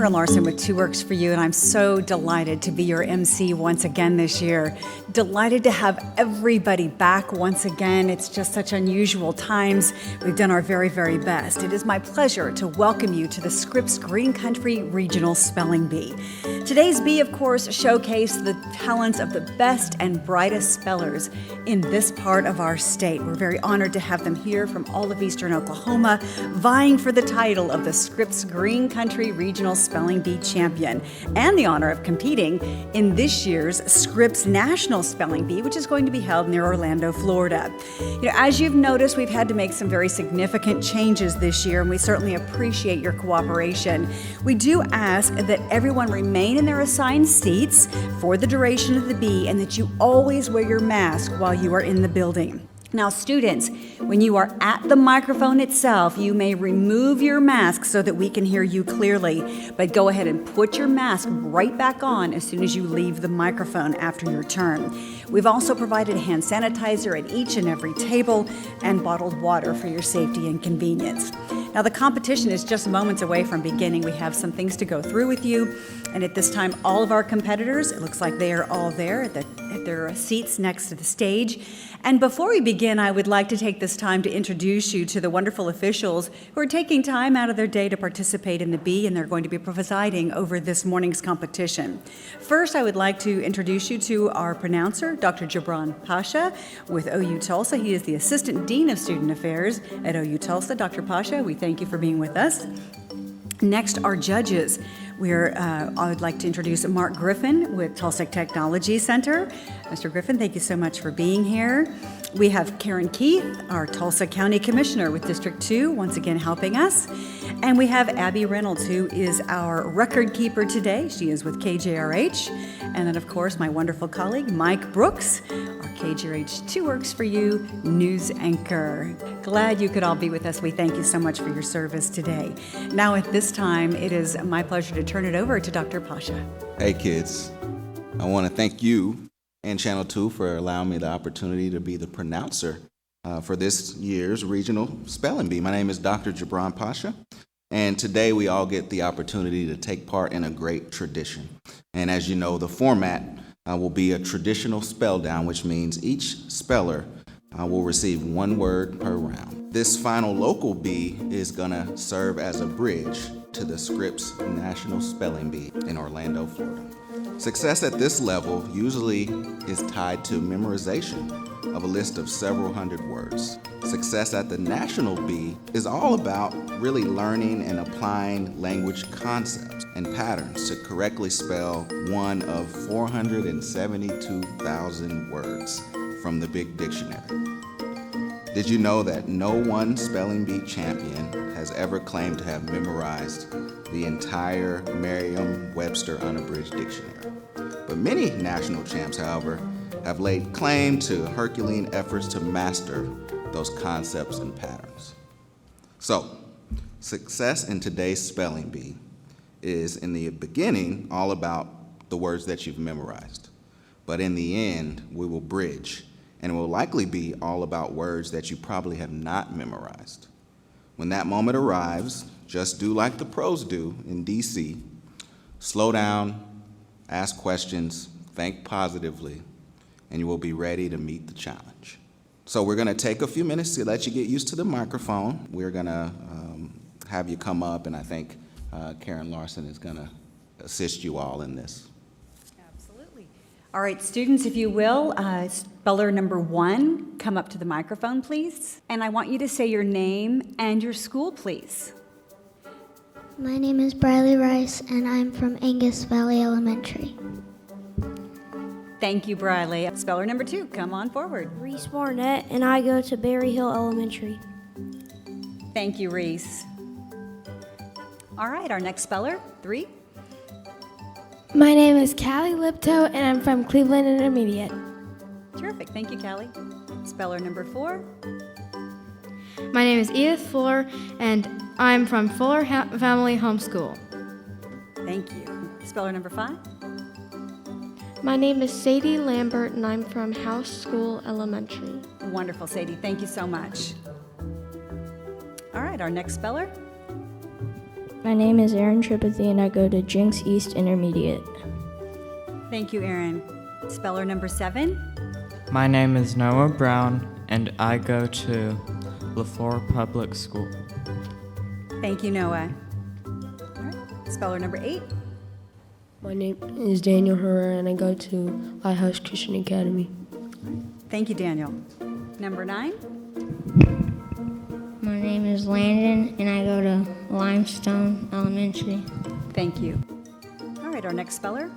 Karen Larson with Two Works for You, and I'm so delighted to be your MC once again this year. Delighted to have everybody back once again. It's just such unusual times. We've done our very, very best. It is my pleasure to welcome you to the Scripps Green Country Regional Spelling Bee. Today's bee, of course, showcased the talents of the best and brightest spellers in this part of our state. We're very honored to have them here from all of Eastern Oklahoma, vying for the title of the Scripps Green Country Regional Spelling Bee Champion, and the honor of competing in this year's Scripps National Spelling Bee, which is going to be held near Orlando, Florida. As you've noticed, we've had to make some very significant changes this year, and we certainly appreciate your cooperation. We do ask that everyone remain in their assigned seats for the duration of the bee, and that you always wear your mask while you are in the building. Now, students, when you are at the microphone itself, you may remove your mask so that we can hear you clearly, but go ahead and put your mask right back on as soon as you leave the microphone after your turn. We've also provided hand sanitizer at each and every table and bottled water for your safety and convenience. Now, the competition is just moments away from beginning. We have some things to go through with you, and at this time, all of our competitors, it looks like they are all there at their seats next to the stage. And before we begin, I would like to take this time to introduce you to the wonderful officials who are taking time out of their day to participate in the bee, and they're going to be presiding over this morning's competition. First, I would like to introduce you to our pronouncer, Dr. Jibran Pasha with OU Tulsa. He is the Assistant Dean of Student Affairs at OU Tulsa. Dr. Pasha, we thank you for being with us. Next, our judges. I would like to introduce Mark Griffin with Tulsa Technology Center. Mr. Griffin, thank you so much for being here. We have Karen Keith, our Tulsa County Commissioner with District 2, once again helping us. And we have Abby Reynolds, who is our record keeper today. She is with KJRH. And then, of course, my wonderful colleague, Mike Brooks, our KJRH Two Works for You news anchor. Glad you could all be with us. We thank you so much for your service today. Now, at this time, it is my pleasure to turn it over to Dr. Pasha. Hey, kids. I want to thank you and Channel 2 for allowing me the opportunity to be the pronouncer for this year's Regional Spelling Bee. My name is Dr. Jibran Pasha, and today we all get the opportunity to take part in a great tradition. And as you know, the format will be a traditional spell down, which means each speller will receive one word per round. This final local bee is going to serve as a bridge to the Scripps National Spelling Bee in Orlando, Florida. Success at this level usually is tied to memorization of a list of several hundred words. Success at the National Bee is all about really learning and applying language concepts and patterns to correctly spell one of 472,000 words from the Big Dictionary. Did you know that no one spelling bee champion has ever claimed to have memorized the entire Merriam-Webster Unabridged Dictionary? But many national champs, however, have laid claim to Herculean efforts to master those concepts and patterns. So, success in today's spelling bee is, in the beginning, all about the words that you've memorized. But in the end, we will bridge, and it will likely be all about words that you probably have not memorized. When that moment arrives, just do like the pros do in DC. Slow down, ask questions, think positively, and you will be ready to meet the challenge. So we're going to take a few minutes to let you get used to the microphone. We're going to have you come up, and I think Karen Larson is going to assist you all in this. Absolutely. All right, students, if you will, speller number 1, come up to the microphone, please. And I want you to say your name and your school, please. My name is Briley Rice, and I'm from Angus Valley Elementary. Thank you, Briley. Speller number 2, come on forward. Reese Barnett, and I go to Berry Hill Elementary. Thank you, Reese. All right, our next speller, 3. My name is Callie Liptoe, and I'm from Cleveland Intermediate. Terrific. Thank you, Callie. Speller number 4. My name is Edith Fuller, and I'm from Fuller Family Homeschool. Thank you. Speller number 5. My name is Sadie Lambert, and I'm from House School Elementary. Wonderful, Sadie. Thank you so much. All right, our next speller. My name is Aaron Tripathy, and I go to Jinx East Intermediate. Thank you, Aaron. Speller number 7. My name is Noah Brown, and I go to LaFleur Public School. Thank you, Noah. All right. Speller number 8. My name is Daniel Herrera, and I go to Lighthouse Christian Academy. Thank you, Daniel. Number 9. My name is Landon, and I go to Limestone Elementary. Thank you. All right, our next speller.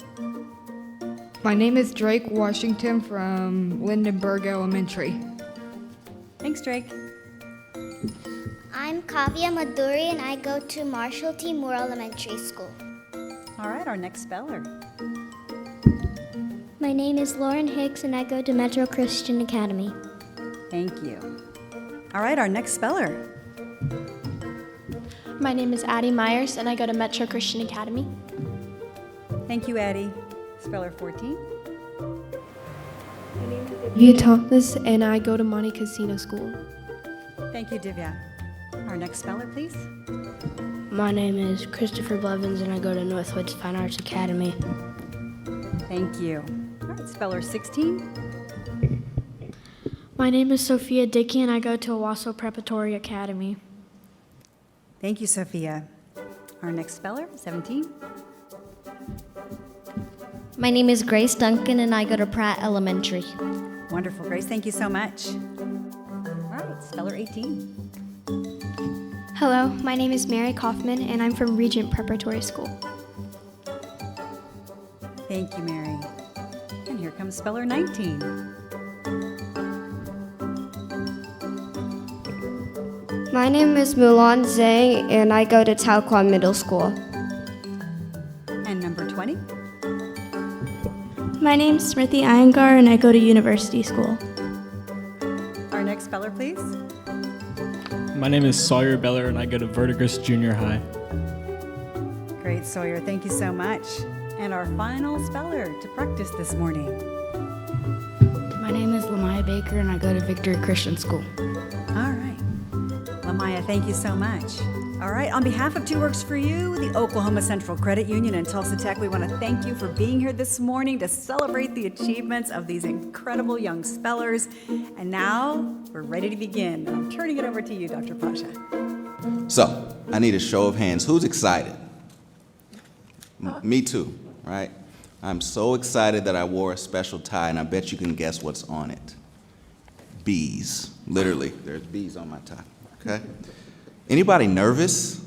My name is Drake Washington from Lindenberg Elementary. Thanks, Drake. I'm Kavya Maduri, and I go to Marshall T. Moore Elementary School. All right, our next speller. My name is Lauren Hicks, and I go to Metro Christian Academy. Thank you. All right, our next speller. My name is Addie Myers, and I go to Metro Christian Academy. Thank you, Addie. Speller 14. Divya Thomas, and I go to Monte Casino School. Thank you, Divya. Our next speller, please. My name is Christopher Blevins, and I go to Northwoods Fine Arts Academy. Thank you. All right, speller 16. My name is Sophia Dickey, and I go to Owasso Preparatory Academy. Thank you, Sophia. Our next speller, 17. My name is Grace Duncan, and I go to Pratt Elementary. Wonderful, Grace. Thank you so much. All right, speller 18. Hello, my name is Mary Kaufman, and I'm from Regent Preparatory School. Thank you, Mary. And here comes speller 19. My name is Mulan Zhang, and I go to Taoquan Middle School. And number 20. My name's Smriti Iyengar, and I go to University School. Our next speller, please. My name is Sawyer Beller, and I go to Verdigris Junior High. Great, Sawyer. Thank you so much. And our final speller to practice this morning. My name is Lamaya Baker, and I go to Victory Christian School. All right. Lamaya, thank you so much. All right, on behalf of Two Works for You, the Oklahoma Central Credit Union, and Tulsa Tech, we want to thank you for being here this morning to celebrate the achievements of these incredible young spellers. And now we're ready to begin. I'm turning it over to you, Dr. Pasha. So, I need a show of hands. Who's excited? Me too, right? I'm so excited that I wore a special tie, and I bet you can guess what's on it. Bees. Literally, there's bees on my tie, okay? Anybody nervous?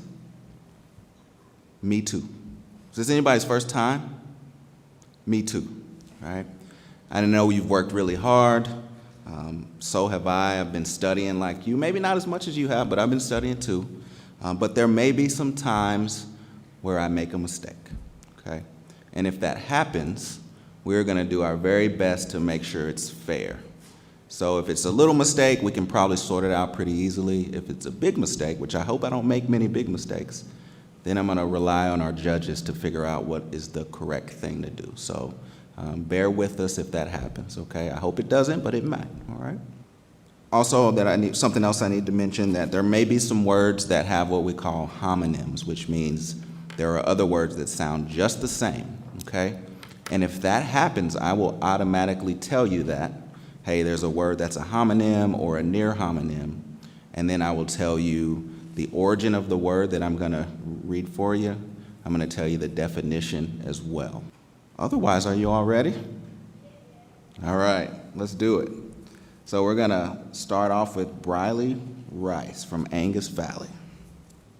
Me too. Is this anybody's first time? Me too, right? I know you've worked really hard. So have I. I've been studying like you. Maybe not as much as you have, but I've been studying too. But there may be some times where I make a mistake, okay? And if that happens, we're gonna do our very best to make sure it's fair. So if it's a little mistake, we can probably sort it out pretty easily. If it's a big mistake, which I hope I don't make many big mistakes, then I'm gonna rely on our judges to figure out what is the correct thing to do. So bear with us if that happens, okay? I hope it doesn't, but it might, all right? Also, something else I need to mention, that there may be some words that have what we call homonyms, which means there are other words that sound just the same, okay? And if that happens, I will automatically tell you that, hey, there's a word that's a homonym or a near homonym, and then I will tell you the origin of the word that I'm gonna read for you. I'm gonna tell you the definition as well. Otherwise, are you all ready? All right, let's do it. So we're gonna start off with Briley Rice from Angus Valley.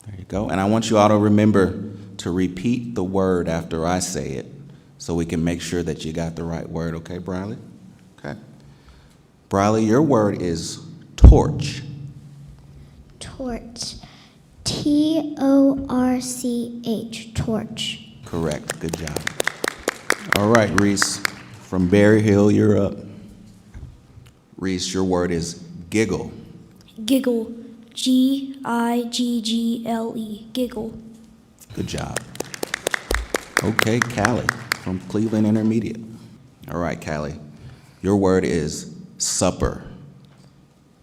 There you go. And I want you all to remember to repeat the word after I say it so we can make sure that you got the right word, okay, Briley? Okay. Briley, your word is torch. Torch. T-O-R-C-H. Torch. Correct. Good job. All right, Reese, from Berry Hill, you're up. Reese, your word is giggle. Giggle. G-I-G-G-L-E. Giggle. Good job. Okay, Callie, from Cleveland Intermediate. All right, Callie, your word is supper.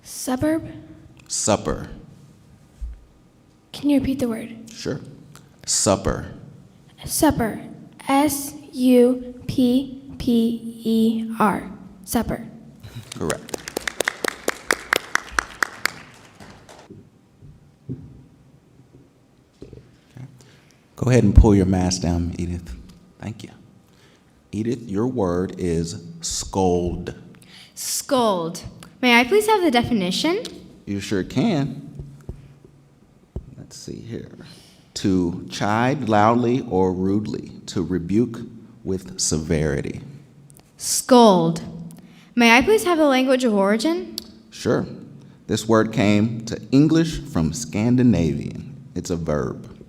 Suburb? Supper. Can you repeat the word? Sure. Supper. Supper. S-U-P-P-E-R. Supper. Correct. Okay. Go ahead and pull your mask down, Edith. Thank you. Edith, your word is scold. Scold. May I please have the definition? You sure can. Let's see here. To chide loudly or rudely, to rebuke with severity. Scold. May I please have the language of origin? Sure. This word came to English from Scandinavian. It's a verb.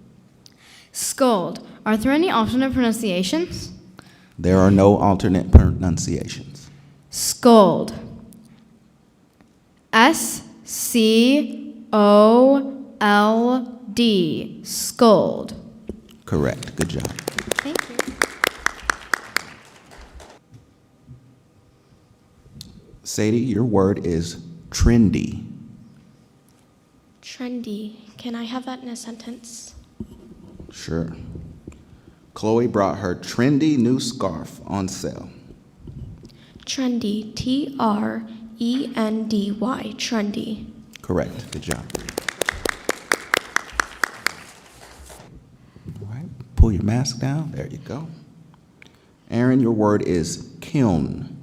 Scold. Are there any alternate pronunciations? There are no alternate pronunciations. Scold. S-C-O-L-D. Scold. Correct. Good job. Thank you. Sadie, your word is trendy. Trendy. Can I have that in a sentence? Sure. Chloe brought her trendy new scarf on sale. Trendy. T-R-E-N-D-Y. Trendy. Correct. Good job. All right. Pull your mask down. There you go. Aaron, your word is kiln.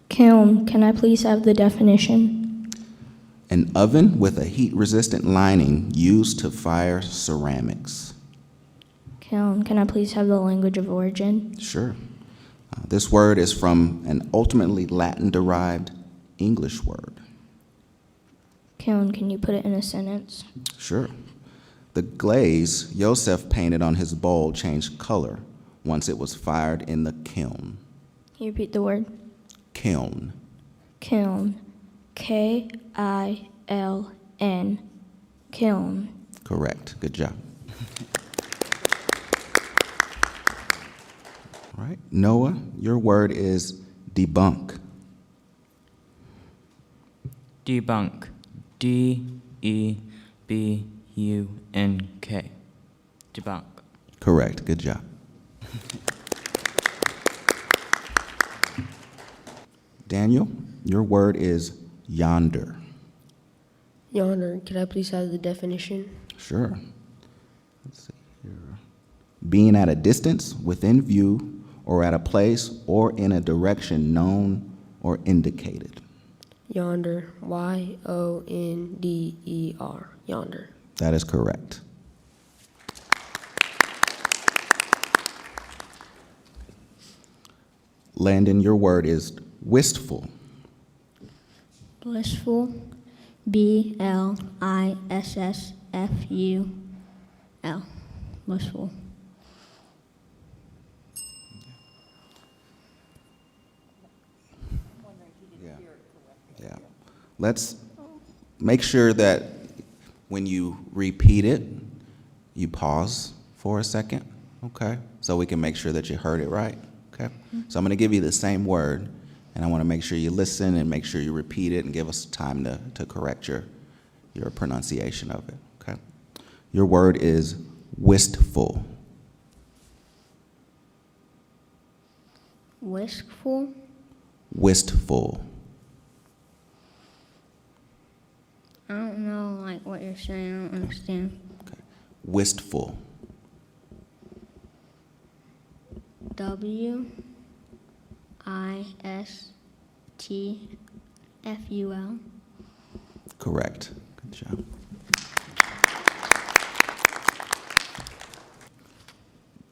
Kiln, can I please have the definition? An oven with a heat-resistant lining used to fire ceramics. Kiln, can I please have the language of origin? Sure. This word is from an ultimately Latin-derived English word. Kiln, can you put it in a sentence? Sure. The glaze Yosef painted on his bowl changed color once it was fired in the kiln. Can you repeat the word? Kiln. Kiln. K-I-L-N. Kiln. Correct. Good job. All right. Noah, your word is debunk. Debunk. D-E-B-U-N-K. Debunk. Correct. Good job. Daniel, your word is yonder. Yonder, could I please have the definition? Sure. Let's see here. Being at a distance, within view, or at a place or in a direction known or indicated. Yonder. Y-O-N-D-E-R. Yonder. That is correct. Landon, your word is wistful. Blissful. B-L-I-S-S-F-U-L. Blissful. Yeah. Let's make sure that when you repeat it, you pause for a second, okay? So we can make sure that you heard it right, okay? So I'm gonna give you the same word, and I wanna make sure you listen and make sure you repeat it and give us time to correct your pronunciation of it, okay? Your word is wistful. Wistful. Wistful. I don't know, like, what you're saying. I don't understand. Okay. Wistful. W-I-S-T-F-U-L. Correct. Good job.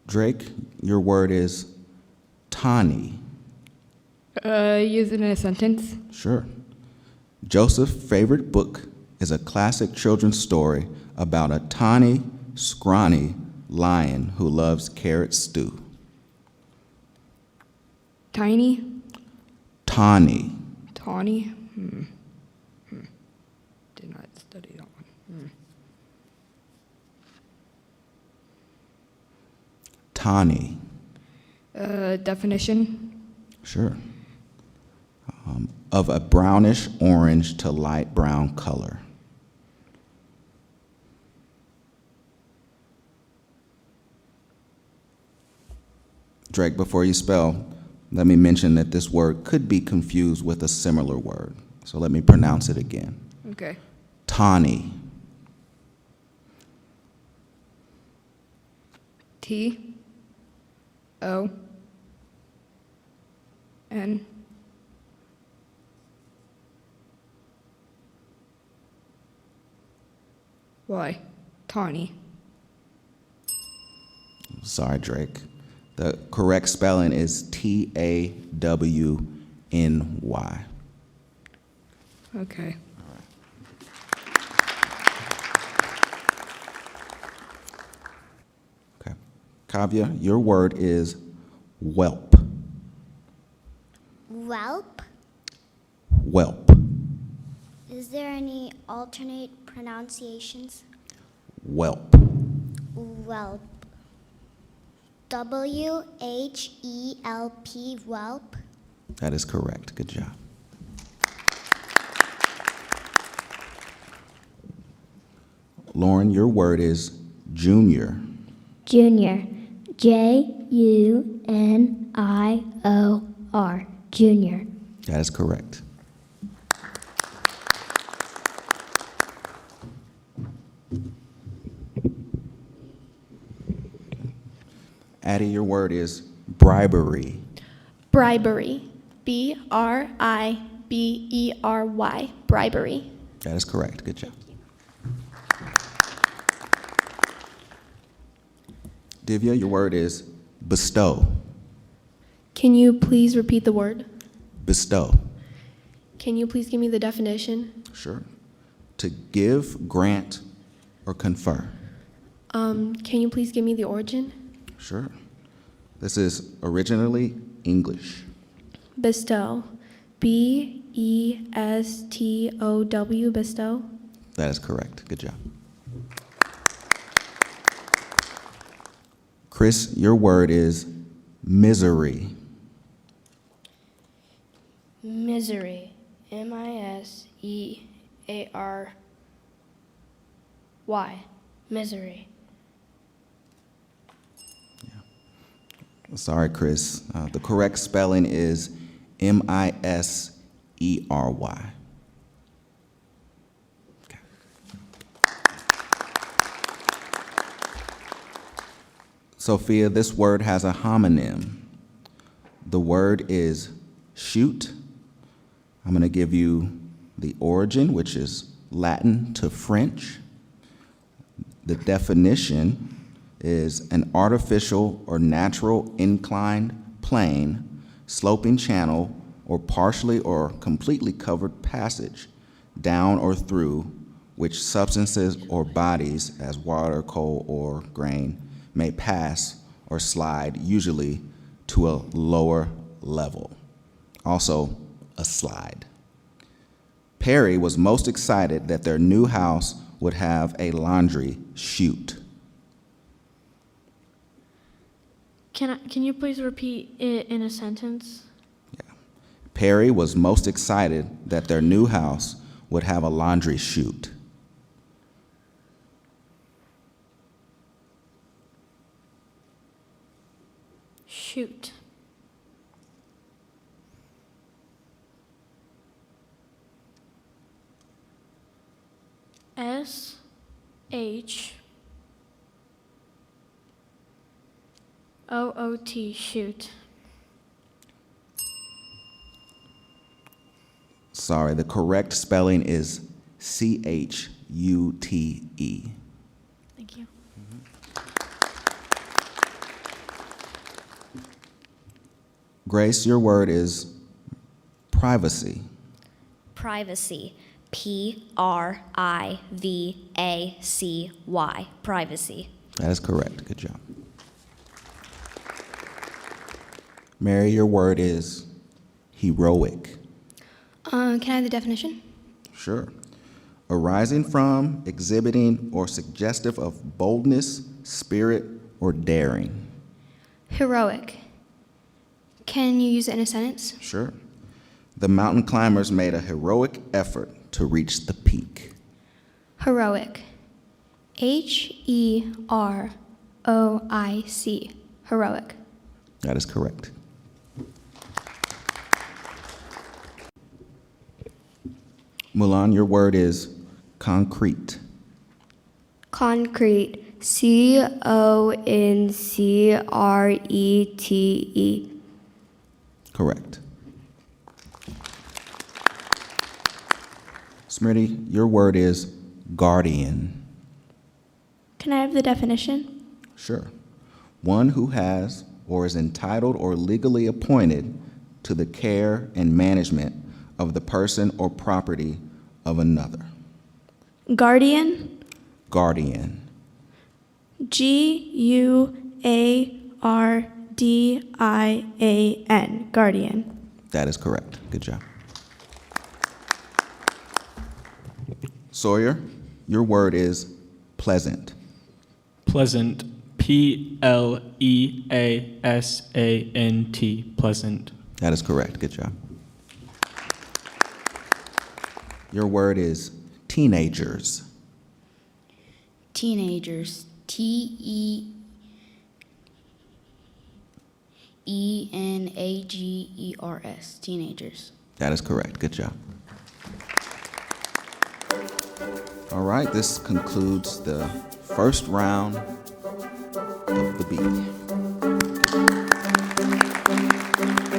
Drake, your word is tawny. Use it in a sentence. Sure. Joseph's favorite book is a classic children's story about a tawny, scrawny lion who loves carrot stew. Tiny. Tawny. Tawny. Did not study that one. Tawny. Definition. Sure. Of a brownish orange to light brown color. Drake, before you spell, let me mention that this word could be confused with a similar word. So let me pronounce it again. Okay. Tawny. T-O-N-Y. Tawny. Sorry, Drake. The correct spelling is T-A-W-N-Y. Okay. Okay. Kavya, your word is whelp. Whelp? Whelp. Is there any alternate pronunciations? Whelp. Whelp. W-H-E-L-P, whelp. That is correct. Good job. Lauren, your word is junior. Junior. J-U-N-I-O-R. Junior. That is correct. Addie, your word is bribery. Bribery. B-R-I-B-E-R-Y. Bribery. That is correct. Good job. Divya, your word is bestow. Can you please repeat the word? Bestow. Can you please give me the definition? Sure. To give, grant, or confer. Can you please give me the origin? Sure. This is originally English. Bestow. B-E-S-T-O-W. Bestow. That is correct. Good job. Chris, your word is misery. Misery. M-I-S-E-A-R-Y. Misery. Sorry, Chris. The correct spelling is M-I-S-E-R-Y. Okay. Sophia, this word has a homonym. The word is shoot. I'm going to give you the origin, which is Latin to French. The definition is an artificial or natural inclined plane, sloping channel, or partially or completely covered passage down or through which substances or bodies, as water, coal, or grain, may pass or slide, usually to a lower level. Also, a slide. Perry was most excited that their new house would have a laundry chute. Can you please repeat it in a sentence? Yeah. Perry was most excited that their new house would have a laundry chute. Shoot. S-H-O-O-T, shoot. Sorry, the correct spelling is C-H-U-T-E. Thank you. Grace, your word is privacy. Privacy. P-R-I-V-A-C-Y. Privacy. That is correct. Good job. Mary, your word is heroic. Can I have the definition? Sure. Arising from, exhibiting, or suggestive of boldness, spirit, or daring. Heroic. Can you use it in a sentence? Sure. The mountain climbers made a heroic effort to reach the peak. Heroic. H-E-R-O-I-C. Heroic. That is correct. Mulan, your word is concrete. Concrete. CONCRETE. Correct. Smriti, your word is guardian. Can I have the definition? Sure. One who has or is entitled or legally appointed to the care and management of the person or property of another. Guardian? Guardian. GUARDIAN. Guardian. That is correct. Good job. Sawyer, your word is pleasant. Pleasant. PLEASANT. Pleasant. That is correct. Good job. Your word is teenagers. Teenagers. TEENAGERS. Teenagers. That is correct. Good job. All right, this concludes the first round of the beat.